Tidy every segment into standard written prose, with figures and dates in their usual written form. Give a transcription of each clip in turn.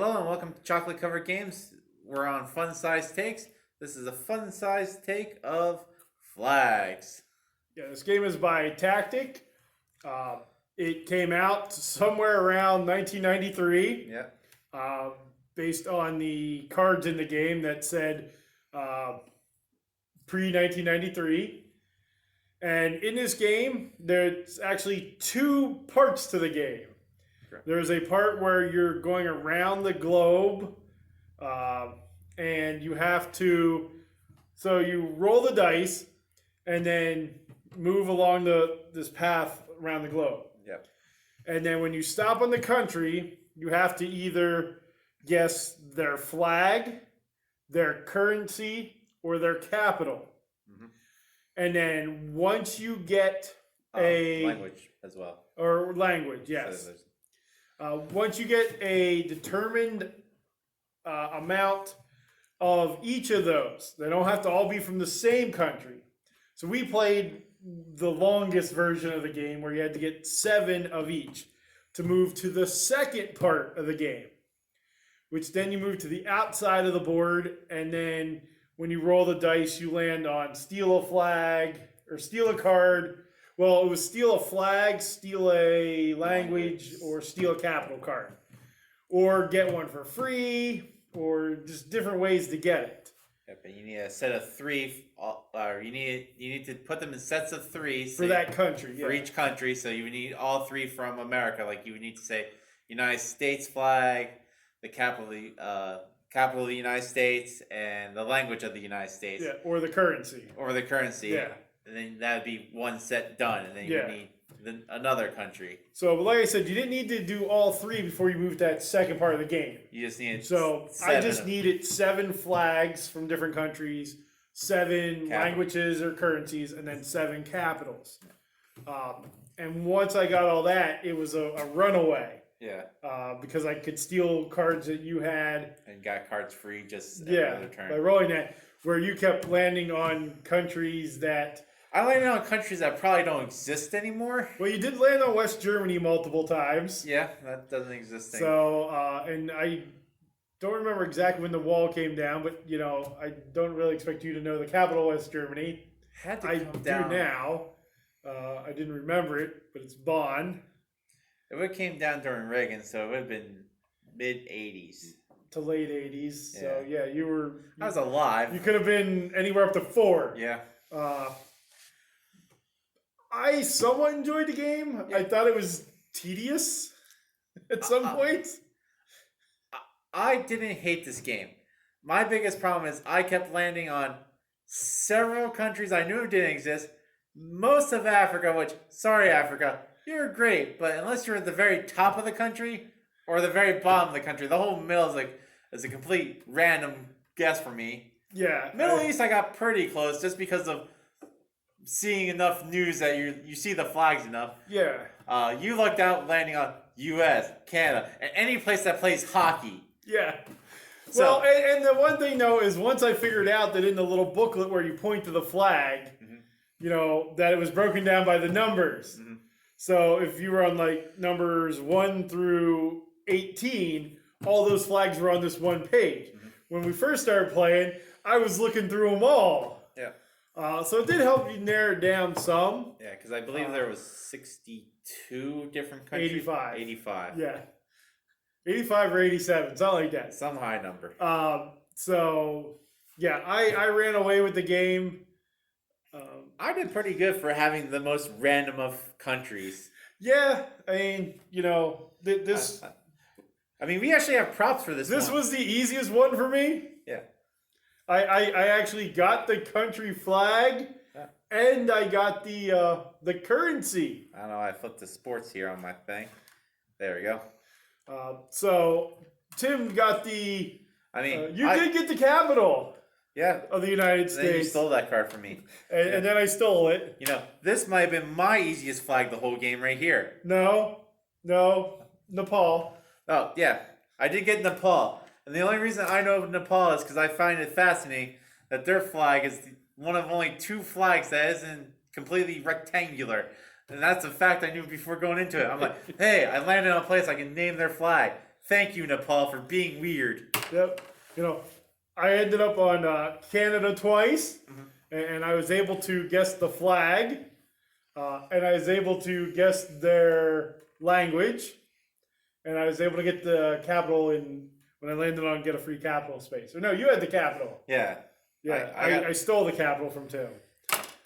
Hello and welcome to Chocolate Covered Games. We're on Fun Size Takes. This is a fun size take of flags. Yeah, this game is by Tactic. Uh, it came out somewhere around 1993, Yep. based on the cards in the game that said pre 1993. And in this game, there's actually two parts to the game. Correct. There's a part where you're going around the globe, and you have to. So you roll the dice, and then move along this path around the globe. Yep. And then when you stop on the country, you have to either guess their flag, their currency, or their capital. Mm-hmm. And then once you get a language as well. Or language, yes. Once you get a determined amount of each of those, they don't have to all be from the same country. So we played the longest version of the game where you had to get 7 of each to move to the second part of the game, which then you move to the outside of the board, and then when you roll the dice, you land on steal a flag or steal a card. Well, it was steal a flag, steal a language, or steal a capital card. Or get one for free, or just different ways to get it. Yep, and you need a set of 3, or you need to put them in sets of 3 for that country. For each country, so you would need all 3 from America. Like you would need to say United States flag, the capital of the United States, and the language of the United States. Yeah, or the currency. Yeah. And then that would be one set done, and then you would need another country. So, but like I said, you didn't need to do all 3 before you moved to that second part of the game. You just needed. So I just needed 7 flags from different countries, 7 languages or currencies, and then 7 capitals. And once I got all that, it was a runaway. Yeah. Because I could steal cards that you had. And got cards free just every other turn. By rolling that, where you kept landing on countries that. I landed on countries that probably don't exist anymore. Well, you did land on West Germany multiple times. Yeah, that doesn't exist anymore. So, and I don't remember exactly when the wall came down, but, I don't really expect you to know the capital of West Germany. Had to come down. Do now. I didn't remember it, but it's Bonn. It would have came down during Reagan, so it would have been mid-'80s. To late 80s. Yeah. So, yeah, I was alive. You could have been anywhere up to 4. Yeah. I somewhat enjoyed the game. Yeah. I thought it was tedious at some points. I didn't hate this game. My biggest problem is I kept landing on several countries I knew didn't exist. Most of Africa, which, sorry Africa, you're great, but unless you're at the very top of the country or the very bottom of the country, the whole middle is a complete random guess for me. Yeah. Middle East I got pretty close just because of seeing enough news that you see the flags enough. Yeah. You lucked out landing on U.S., Canada, and any place that plays hockey. Yeah. So, well, and the one thing though is once I figured out that in the little booklet where you point to the flag, that it was broken down by the numbers. Mm-hmm. So if you were on like numbers 1 through 18, all those flags were on this one page. Mm-hmm. When we first started playing, I was looking through them all. Yeah. So it did help you narrow it down some. Yeah, because I believe there was 62 different countries. 85. 85. Yeah. 85 or 87, something like that. Some high number. So, yeah, I ran away with the game. I did pretty good for having the most random of countries. Yeah, I mean, this... I mean, we actually have props for this one. This was the easiest one for me. Yeah. I actually got the country flag, and I got the currency. I don't know. I flipped the sports here on my thing. There we go. So Tim got the. I mean, you did get the capital. Yeah. Of the United States. Then you stole that card from me. And then I stole it. This might have been my easiest flag the whole game right here. No, Nepal. Oh yeah, I did get Nepal. And the only reason I know Nepal is because I find it fascinating that their flag is one of only 2 flags that isn't completely rectangular. And that's a fact I knew before going into it. I'm like, hey, I landed on a place I can name their flag. Thank you, Nepal, for being weird. Yep. You know, I ended up on Canada twice, and I was able to guess the flag, and I was able to guess their language, and I was able to get the capital when I landed on get a free capital space. Or no, you had the capital. Yeah. Yeah, I stole the capital from Tim.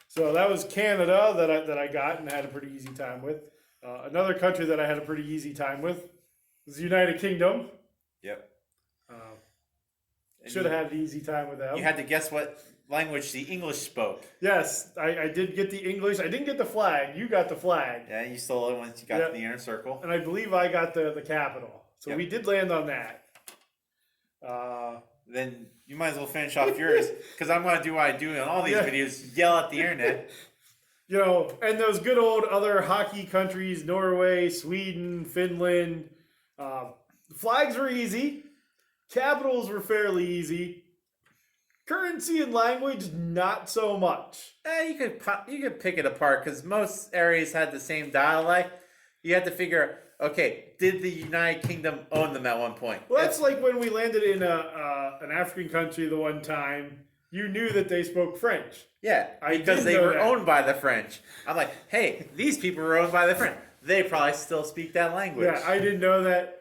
So that was Canada that I got and had a pretty easy time with. Another country that I had a pretty easy time with was the United Kingdom. Yep. Should have had an easy time with them. You had to guess what language the English spoke. Yes, I did get the English. I didn't get the flag. You got the flag. Yeah, you stole it once you got to the inner circle. And I believe I got the capital. So we did land on that. Then you might as well finish off yours, because I'm going to do what I do in all these videos, yell at the internet. You know, and those good old other hockey countries, Norway, Sweden, Finland. Flags were easy. Capitals were fairly easy. Currency and language, not so much. You could pick it apart, because most areas had the same dialect. You had to figure, okay, did the United Kingdom own them at one point? Well, that's like when we landed in an African country the one time. You knew that they spoke French. Yeah, because they were owned by the French. I'm like, hey, these people were owned by the French. They probably still speak that language. Yeah, I didn't know that.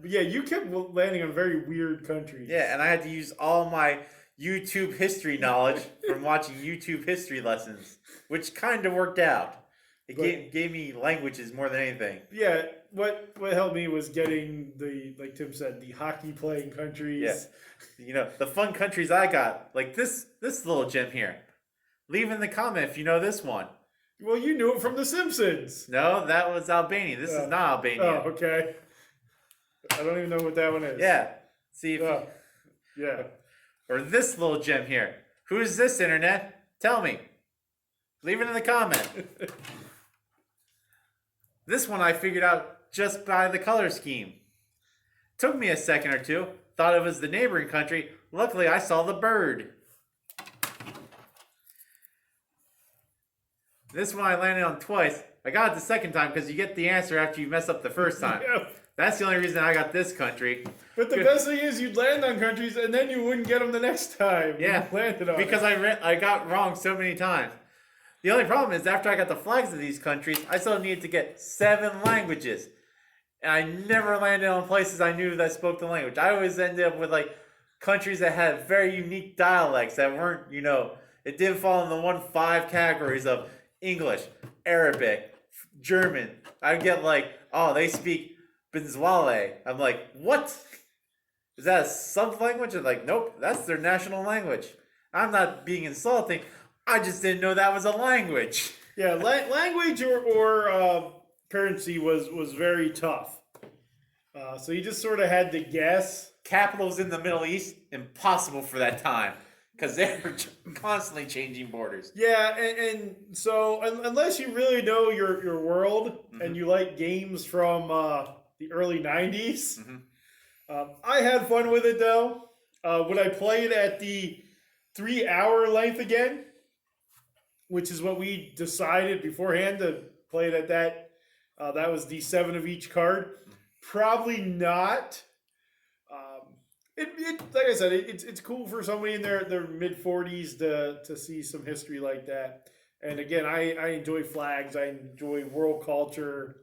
Yeah, you kept landing on very weird countries. Yeah, and I had to use all my YouTube history knowledge from watching YouTube history lessons, which kind of worked out. It gave me languages more than anything. Yeah, what helped me was getting like Tim said, the hockey playing countries. Yeah. You know, the fun countries I got, like this little gem here. Leave in the comment if you know this one. Well, you knew it from The Simpsons. No, that was Albania. This is not Albania. Oh, okay. I don't even know what that one is. Yeah. See if yeah. Or this little gem here. Who is this, internet? Tell me. Leave it in the comment. This one I figured out just by the color scheme. Took me a second or two. Thought it was the neighboring country. Luckily, I saw the bird. This one I landed on twice. I got it the second time because you get the answer after you mess up the first time. Yeah. That's the only reason I got this country. But the best thing is you'd land on countries and then you wouldn't get them the next time. Yeah, landed on because I got wrong so many times. The only problem is after I got the flags of these countries, I still needed to get 7 languages. And I never landed on places I knew that spoke the language. I always ended up with like countries that had very unique dialects that weren't, you know, it didn't fall in the 1-5 categories of English, Arabic, German. I'd get like, oh, they speak Benzwale. I'm like, what? Is that a sub-language? I'm like, nope, that's their national language. I'm not being insulting. I just didn't know that was a language. Yeah, language or currency was very tough. So you just sort of had to guess. Capitals in the Middle East, impossible for that time. Because they're constantly changing borders. Yeah, and so unless you really know your world and you like games from the early 90s, I had fun with it though. Would I play it at the 3-hour length again? Which is what we decided beforehand to play it at that. That was the 7 of each card. Probably not. Like I said, it's cool for somebody in their mid-40s to see some history like that. And again, I enjoy flags. I enjoy world culture.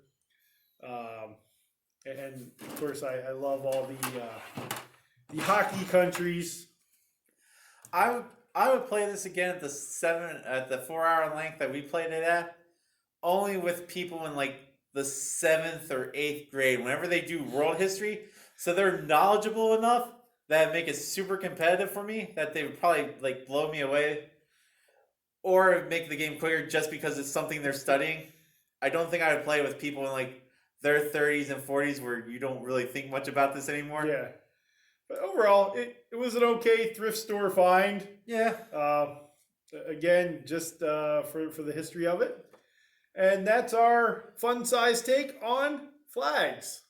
And of course, I love all the hockey countries. I would play this again at the 4-hour length that we played it at, only with people in like the 7th or 8th grade. Whenever they do world history, so they're knowledgeable enough that make it super competitive for me that they would probably like blow me away, or make the game quicker just because it's something they're studying. I don't think I would play with people in like their 30s and 40s where you don't really think much about this anymore. Yeah. But overall, it was an okay thrift store find. Yeah. Again, just for the history of it. And that's our fun size take on flags.